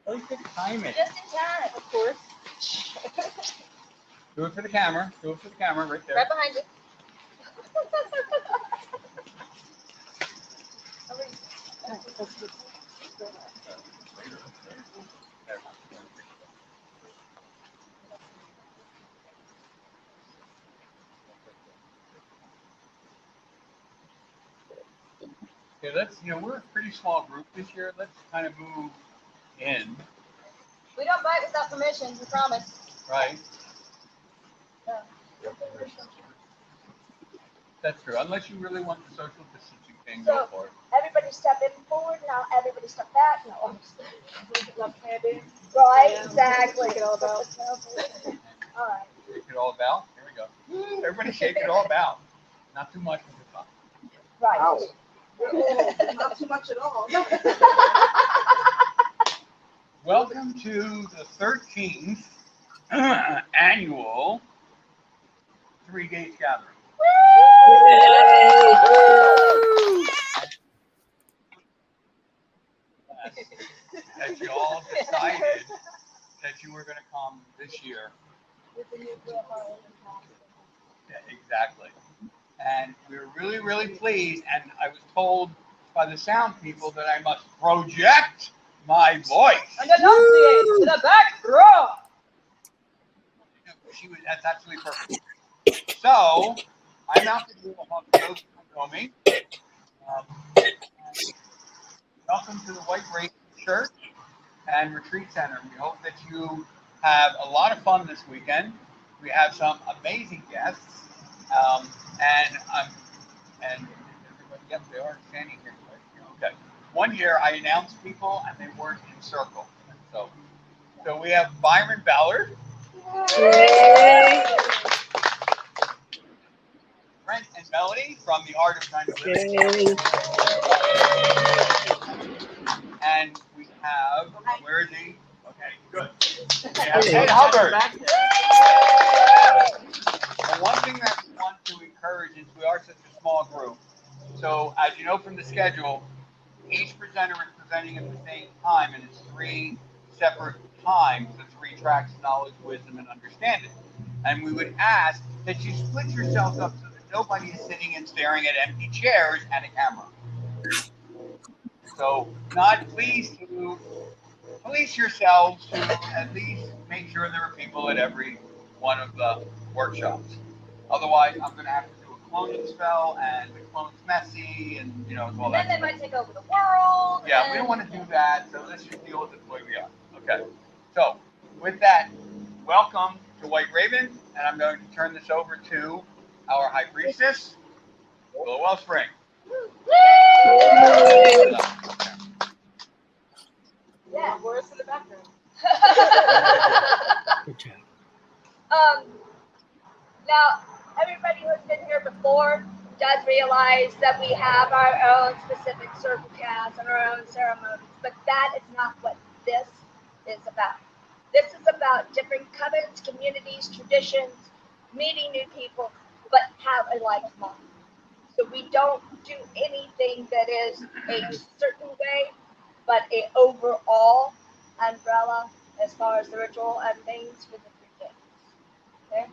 Oh, you could time it. Just in time. Of course. Do it for the camera. Do it for the camera right there. Right behind you. Okay, let's, we're a pretty small group this year. Let's kind of move in, We don't bite without permission, we promise. right? Yeah. That's true. Unless you really want the social distancing thing, So- go for it. Everybody step in forward, now everybody step back. No, I'm just Left-handed. right, Yeah. exactly. Shake it all about. All right. Shake it all about. Here we go. Everybody shake it all about. Not too much of the top. Right. Oh, not too much at all. Welcome to the 13th annual 3-Gate gathering. As you all decided that you were going to come this year. Yeah, exactly. And we were really, really pleased. And I was told by the sound people that I must project my voice. And enunciate to the back row. That's absolutely perfect. So, I'm out to do a hug for those who don't know me. Welcome to the White Raven Church and Retreat Center. We hope that you have a lot of fun this weekend. We have some amazing guests, and everybody, yep, they are standing here. Okay. One year I announced people and they weren't in circle. So we have Byron Ballard, Brent and Melanie from the Art of Kind of Living. And we have, where is he? Okay, good. We have Ed Hubbard. And one thing that we want to encourage is we are such a small group. So as you know from the schedule, each presenter is presenting at the same time, and it's 3 separate times, the 3 tracks: knowledge, wisdom, and understanding. And we would ask that you split yourselves up so that nobody is sitting and staring at empty chairs and a camera. So, please police yourselves to at least make sure there are people at every one of the workshops. Otherwise, I'm going to have to do a cloning spell, and the clone's messy, and all that. And then they might take over the world. Yeah, we don't want to do that, so let's just deal with it the way we are. Okay. So, with that, welcome to White Raven, and I'm going to turn this over to our High Priestess, Willow Wellspring. Yeah. Worse in the background. Good job. Now, everybody who's been here before does realize that we have our own specific circle cast and our own ceremonies, but that is not what this is about. This is about different covenants, communities, traditions, meeting new people, but have a like mind. So we don't do anything that is a certain way, but an overall umbrella as far as the ritual and things for the 3 days. Okay?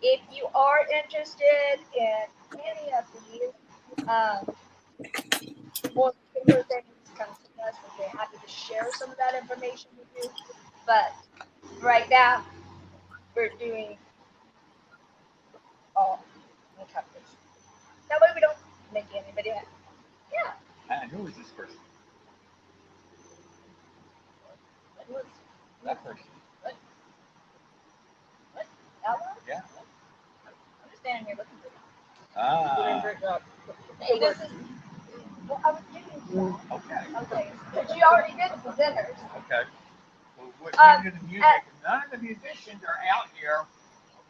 If you are interested in any of these more particular things, come to us. We'd be happy to share some of that information with you. But right now, we're doing all encompassing. That way we don't make anybody happy. Yeah. And who is this person? What was That person. what? Ella? Yeah. I'm just standing here looking for you. Ah. Hey, this is. Well, I was doing that. Okay. Okay. But you already did the presenters. Okay. Well, what do the music? None of the musicians are out here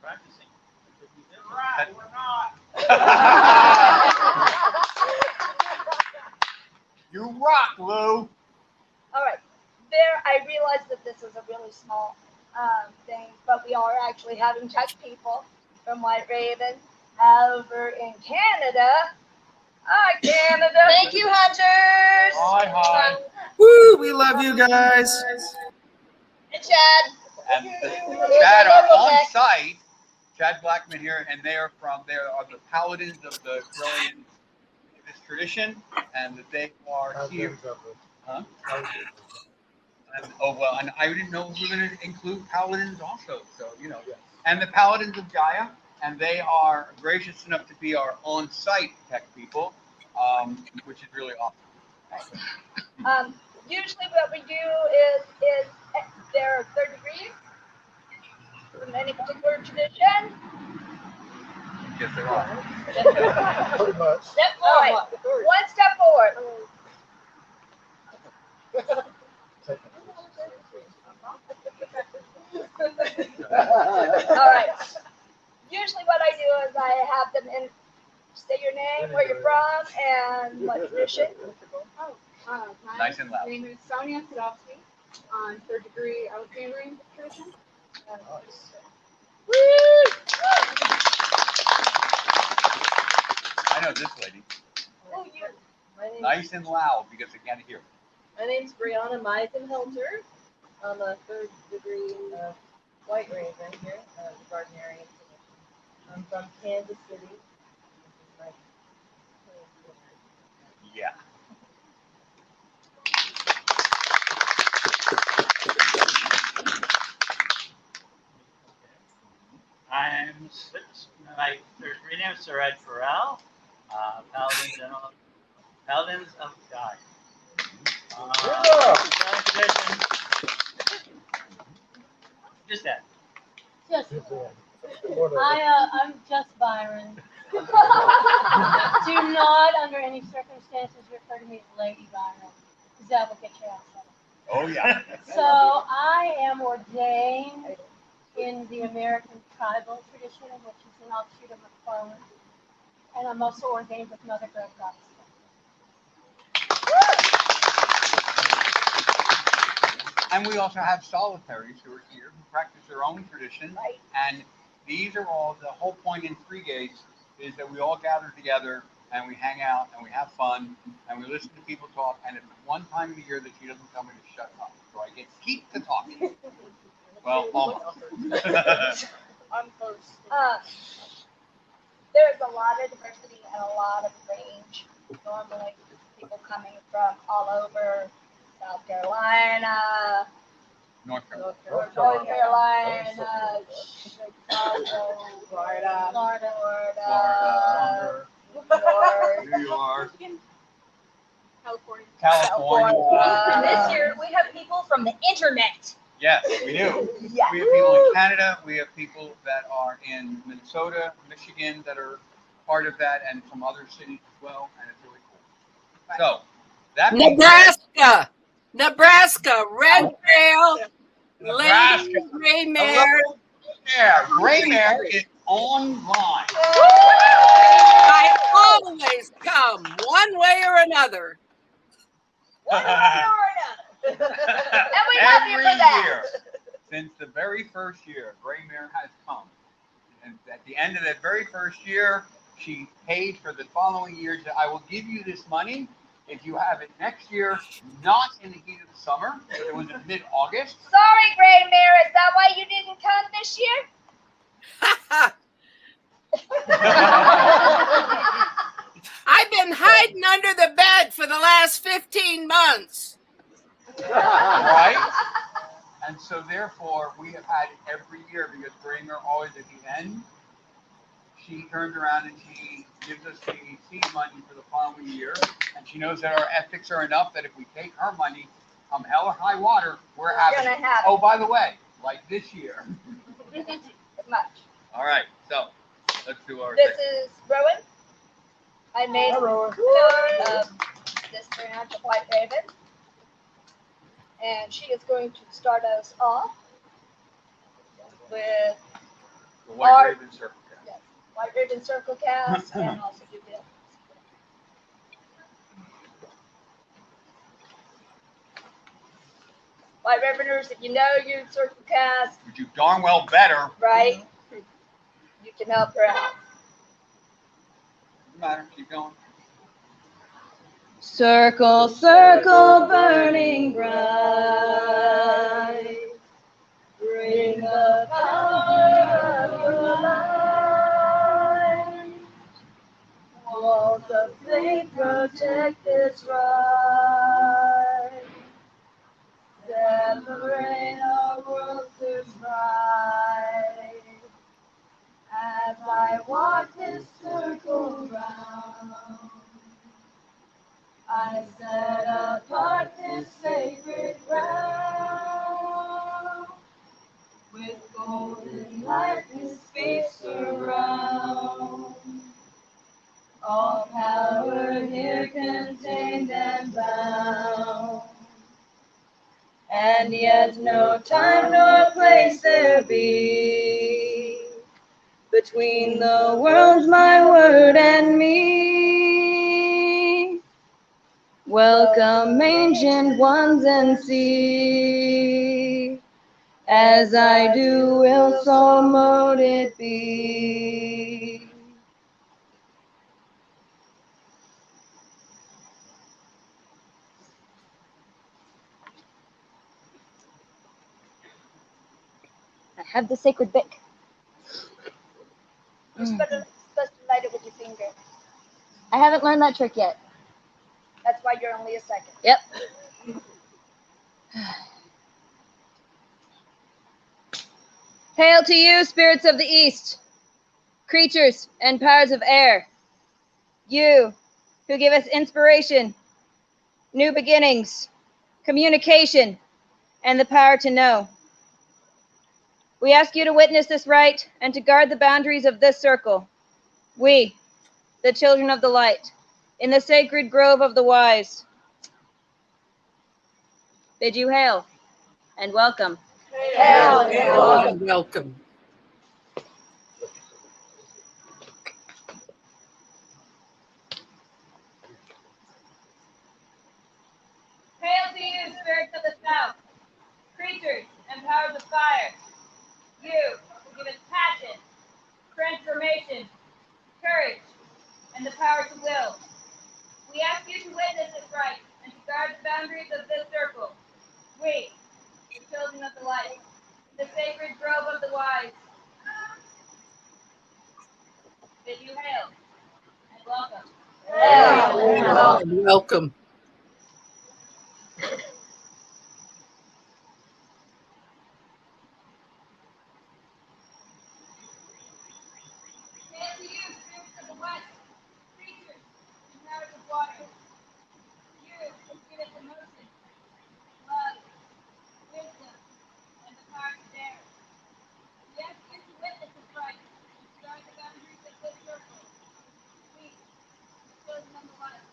practicing. Right, we're not. You rock, Lou. All right. There, I realize that this is a really small thing, but we are actually having Czech people from White Raven over in Canada Hi, Canada. Thank you, Hunters. Hi. Woo, we love you guys. And Chad. And Chad are on site. Chad Blackman here, and they are the paladins of the Brilliant this tradition, and that they are here. Huh? And I didn't know we were going to include paladins also. So and the paladins of Gaia, and they are gracious enough to be our on-site tech people, which is really awesome. Usually what we do is there are 3rd degrees from any particular tradition. Yes, there are. Pretty much. Step All right, forward. one step forward. All right. Usually what I do is I have them say your name, where you're from, and what tradition. Nice and loud. My name is Sonia Sadowski on 3rd degree Alexandrian tradition. I know this lady. Oh, you. Nice and loud because I can't hear. My name's Brianna Meisenhelter. I'm a 3rd degree White Raven here, the Gardnerian. I'm from Kansas City. Yeah. I'm my there's three names: Sared Farrell, Paladins of God. Just that. Just, I'm just Byron. Do not, under any circumstances, refer to me as Lady Byron, because that will get you outside. Oh yeah. So I am ordained in the American tribal tradition, which is an offshoot of McFarland, and I'm also ordained with Mother Greg Goddess. And we also have solitaries who are here who practice their own tradition. Right. And these are all, the whole point in Three Gates is that we all gather together and we hang out and we have fun and we listen to people talk. And it's one time a year that she doesn't tell me to shut up. So I get to keep the talking. Well, almost. I'm first. There's a lot of diversity and a lot of range. Normally, people coming from all over South Carolina, North Carolina. North Carolina, Chicago, Florida. Florida, New York, California. And this year we have people from the internet. Yes, we do. Yeah. We have people in Canada. We have people that are in Minnesota, Michigan that are part of that, and from other cities as well. And it's really cool. So that being said, Nebraska, Red Trail, Nebraska. Lady Gray Mare. Yeah, Gray Mare is online. I always come one way or another. One way or another. And we love you Every for that. year, since the very first year, Gray Mare has come. And at the end of that very first year, she paid for the following year. Said, I will give you this money if you have it next year, not in the heat of the summer. So it was in mid-August. Sorry, Gray Mare, is that why you didn't come this year? I've been hiding under the bed for the last 15 months. Right? And so therefore, we have had it every year because Gray Mare always at the end, she turns around and she gives us the seed money for the following year. And she knows that our ethics are enough that if we take her money, come hell or high water, we're having Gonna it. have Oh, by the way, like this year. much. All right, so let's do our This thing. is Rowan. I made this branch of White Raven. And she is going to start us off with The White Art. Raven Circle Cast. yes, White Raven Circle Cast and also do this. White Raveners, if you know your Circle Cast, Which you darn well better. right, you can help her out. Doesn't matter, keep going. Circle, circle, burning bright. Bring the power of your light. Walls of faith protect this right. Separate our worlds to strive. As I walk this circle round, I set apart this sacred ground. With golden light this space surround. All power here contained and bound. And yet no time nor place there be. Between the worlds, my word and me. Welcome, ancient ones, and see. As I do, will so mote it be. I have the sacred Bic. You're supposed to light it with your finger. I haven't learned that trick yet. That's why you're only a second. Yep. Hail to you, spirits of the East, creatures and powers of air. You who give us inspiration, new beginnings, communication, and the power to know. We ask you to witness this rite and to guard the boundaries of this circle. We, the children of the light, in the sacred grove of the wise, bid you hail and welcome. Hail and welcome. Hail to you, spirits of the south, creatures and powers of fire. You who give us passion, transformation, courage, and the power to will. We ask you to witness this rite and to guard the boundaries of this circle. We, the children of the light, the sacred grove of the wise, bid you hail and welcome. And welcome. Hail to you, spirits of the west, creatures and powers of water. You who give us emotion, love, wisdom, and the power to dare. We ask you to witness this rite and to guard the boundaries of this circle. We, the children of the light,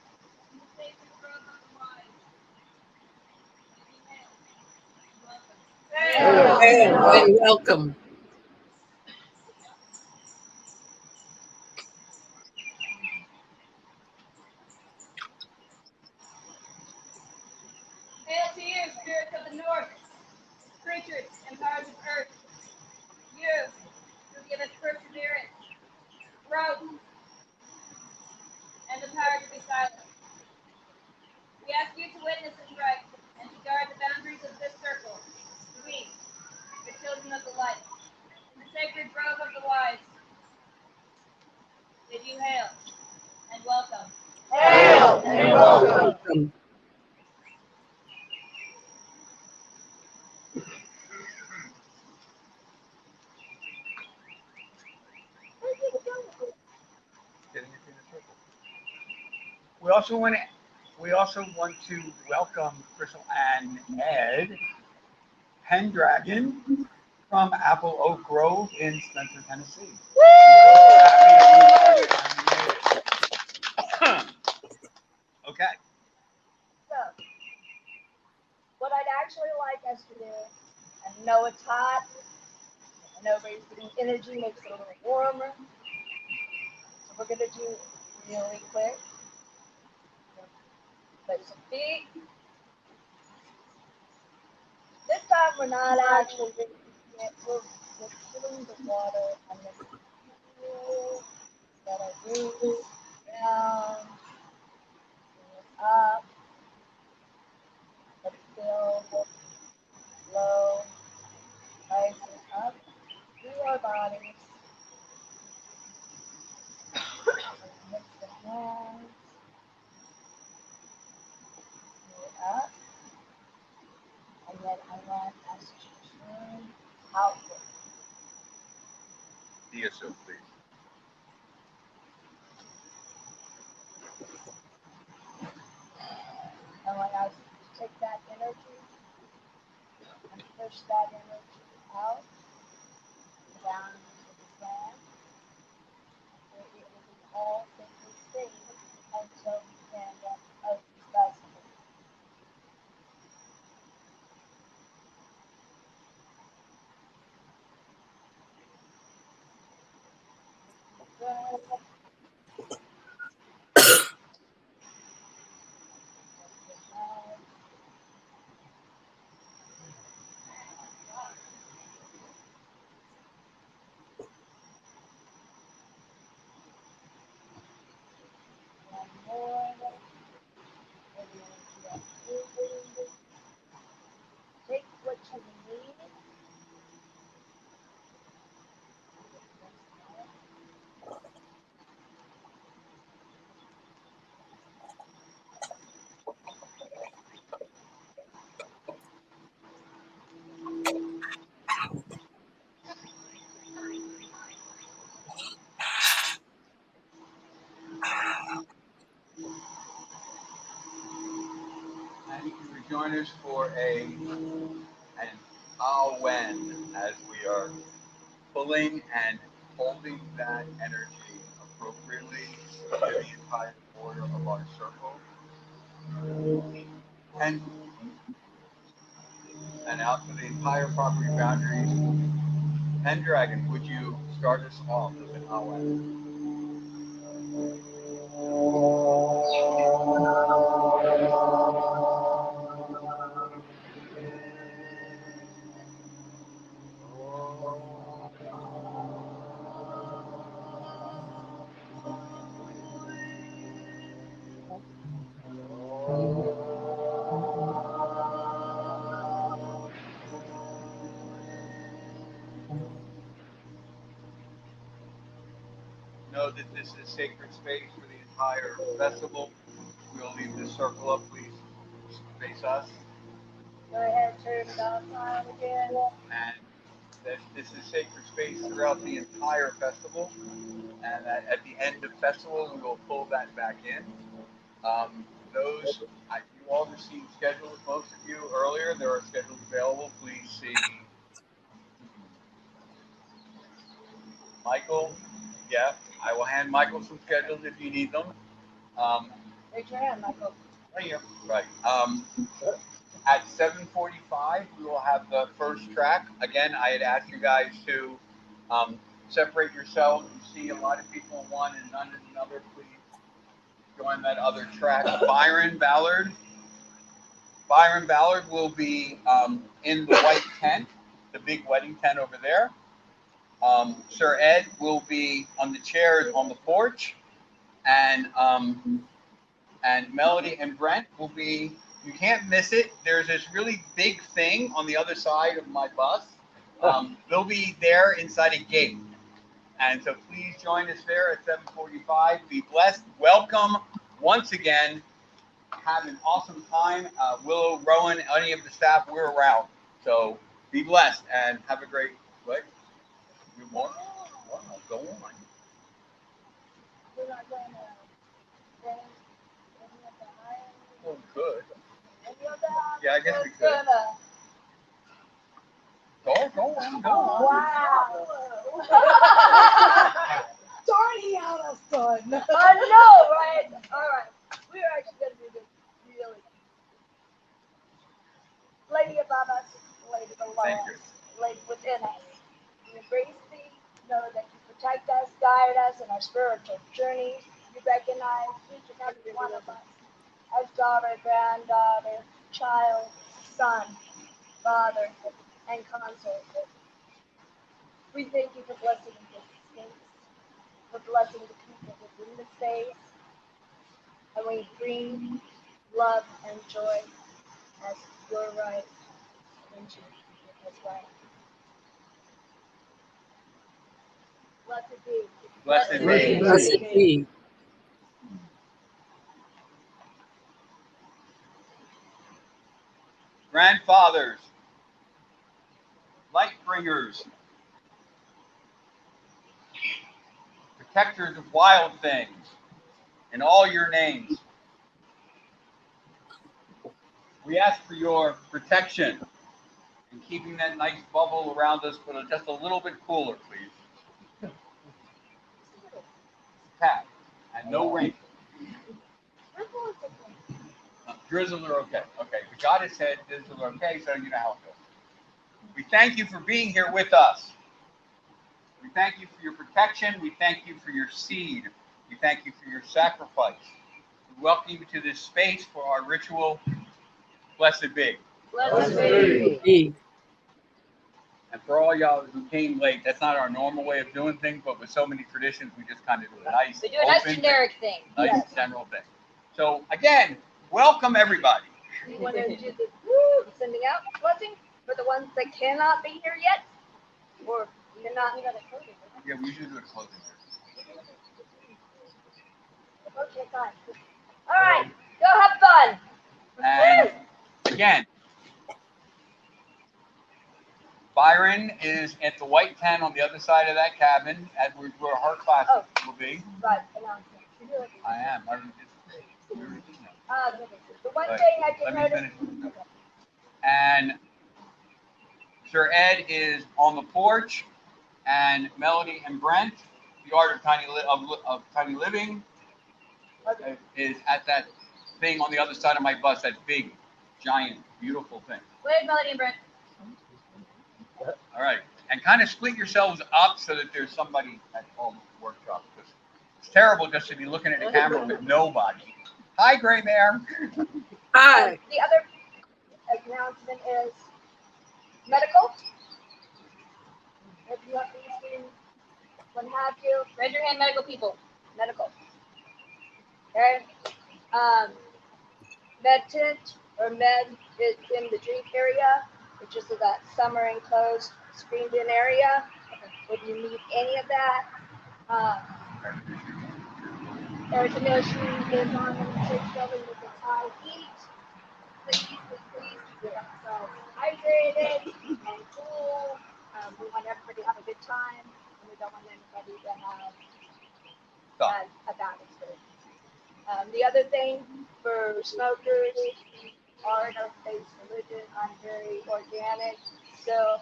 in the sacred grove of the wise, bid you hail and welcome. And welcome. Hail to you, spirits of the north, creatures and powers of earth. You who give us perseverance, growth, and the power to be silent. We ask you to witness this rite and to guard the boundaries of this circle. We, the children of the light, in the sacred grove of the wise, bid you hail and welcome. Welcome. We also want to welcome Crystal and Ed Pendragon from Apple Oak Grove in Spencer, Tennessee. Okay. So, what I'd actually like us to do, I know it's hot, I know everybody's getting energy, makes it a little warmer. So we're gonna do really quick. Place some feet. This time we're not actually rinsing it. We're putting the water on the heel that I use down. up, but still low, rising up through our bodies. Mix the hands, up, and then I want us to turn outward. DSO, please. I want us to take that energy and push that energy out, down into the sand, where it will be all simply safe until we stand up as possible. Good. One more. Take what you need. And you can rejoin us for an when as we are pulling and holding that energy appropriately to the entire border of our circle. And out to the entire property boundaries. Pendragon, would you start us off with an awen? Know that this is sacred space for the entire festival. We'll leave this circle up, please face us. Go ahead, turn it off on again. And that this is sacred space throughout the entire festival. And that at the end of festival, we will pull that back in. You all received schedules, most of you earlier. There are schedules available. Please see Michael. Yeah, I will hand Michael some schedules if you need them. Raise your hand, Michael. Right here. Right. At 7:45, we will have the first track. Again, I had asked you guys to separate yourselves. You see a lot of people in one and none in another. Please join that other track. Byron Ballard will be in the white tent, the big wedding tent over there. Sir Ed will be on the chairs on the porch, and Melody and Brent will be. You can't miss it. There's this really big thing on the other side of my bus. They'll be there inside a gate, and so please join us there at 7:45. Be blessed. Welcome once again. Have an awesome time. Willow, Rowan, any of the staff, we're around. So be blessed and have a great week. Good morning. Wow, go on. We're not going to bring any of the iron. Oh, good. Any of that? Yeah, I guess we Just could. gonna- Go on. Wow. Darn, he had us done. I know, right? All right. We're actually going to do this really. Lady above us, lady below Thank us, you. lady within us. We embrace thee, know that you protect us, guide us in our spiritual journeys. You recognize each and every one of us as daughter, granddaughter, child, son, father, and consort. We thank you for blessing this space, for blessing the people within the space. And we bring love and joy as your right and you as well. Blessed be. Blessed be. Blessed be. Grandfathers, light bringers, protectors of wild things, in all your names, we ask for your protection and keeping that nice bubble around us, but just a little bit cooler, please. Tap, and no rain. Drizzle are okay. Okay, the goddess said drizzle are okay, so you know how it goes. We thank you for being here with us. We thank you for your protection. We thank you for your seed. We thank you for your sacrifice. We welcome you to this space for our ritual. Blessed be. Blessed Be. And for all y'all who came late, that's not our normal way of doing things, but with so many traditions, we just kind of do a nice, We do a nice open, generic thing. nice Yes. general thing. So again, welcome everybody. You want to do the woo, sending out blessing for the ones that cannot be here yet? Or you're not? Yeah, we usually do a closing. Okay, fine. All right, go have fun. And again, Byron is at the white tent on the other side of that cabin, at where her class will be. Right, announcement. I am. The one Right. thing I did Let me notice. finish. And Sir Ed is on the porch, and Melody and Brent, the art of tiny living, is at that thing on the other side of my bus, that big, giant, beautiful thing. Wait, Melody and Brent. All right, and kind of split yourselves up so that there's somebody at all the workshop. Because it's terrible just to be looking at the camera with nobody. Hi, Gray Bear. Hi. The other announcement is medical. If you have these, what have you, Raise your hand, medical people. medical. Okay. Med tent or med is in the drink area, which is that summer enclosed screened in area. If you need any of that, air conditioning is on in the church building with the high heat. Please keep yourself hydrated and cool. We want everybody to have a good time, and we don't want anybody to have a bad experience. The other thing for smokers, art or faith, religion, I'm very organic. So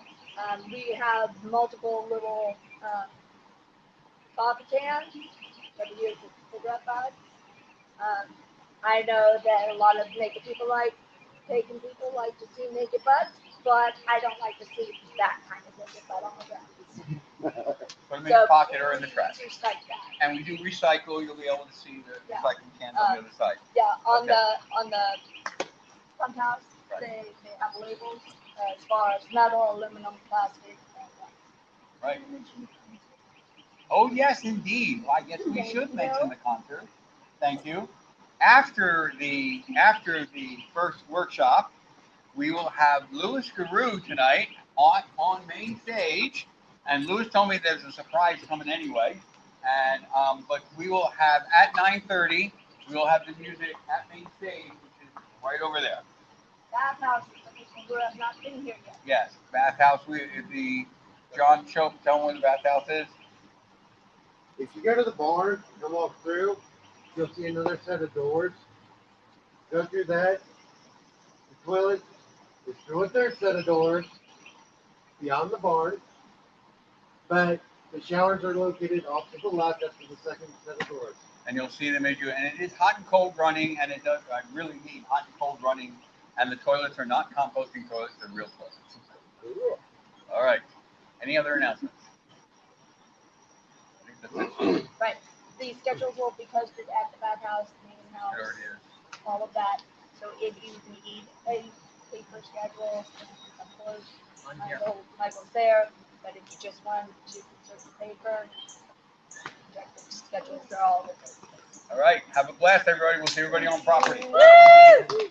we have multiple little coffee cans that we use as cigarette butts. I know that a lot of naked people taking people like to see naked butts, but I don't like to see that kind of naked butt on the ground. Put them in your pocket or in the please trash. respect that. And we do recycle. You'll be able to see the Yeah. recycling cans on the other side. Yeah, on Okay. the pump house, Right. they have labels as far as metal, aluminum, plastic. Right. Oh yes, indeed. Well, I guess we Thank should you. mention the concert. Thank you. After the first workshop, we will have Louis Guru tonight on main stage. And Louis told me there's a surprise coming anyway. And but we will have at 9:30. We will have the music at main stage, which is right over there. Bathhouse, who have not been here yet. Yes, bathhouse. The John Chope. Tell me what the bathhouse is. If you go to the barn, come walk through, you'll see another set of doors. Go through that. The toilet is through a third set of doors beyond the barn. But the showers are located off to the left after the second set of doors. And you'll see them as you, and it is hot and cold running, and it does, I really mean hot and cold running, and the toilets are not composting toilets, they're real toilets. Cool. All right, any other announcements? I think that's it. Right. The schedules will be posted at the bathhouse, the main It house, already is. all of that. So if you need a paper schedule, of course, Michael's there. But if you just want to insert the paper, check the schedules are all over. All right. Have a blast, everybody. We'll see everybody on property. Woo!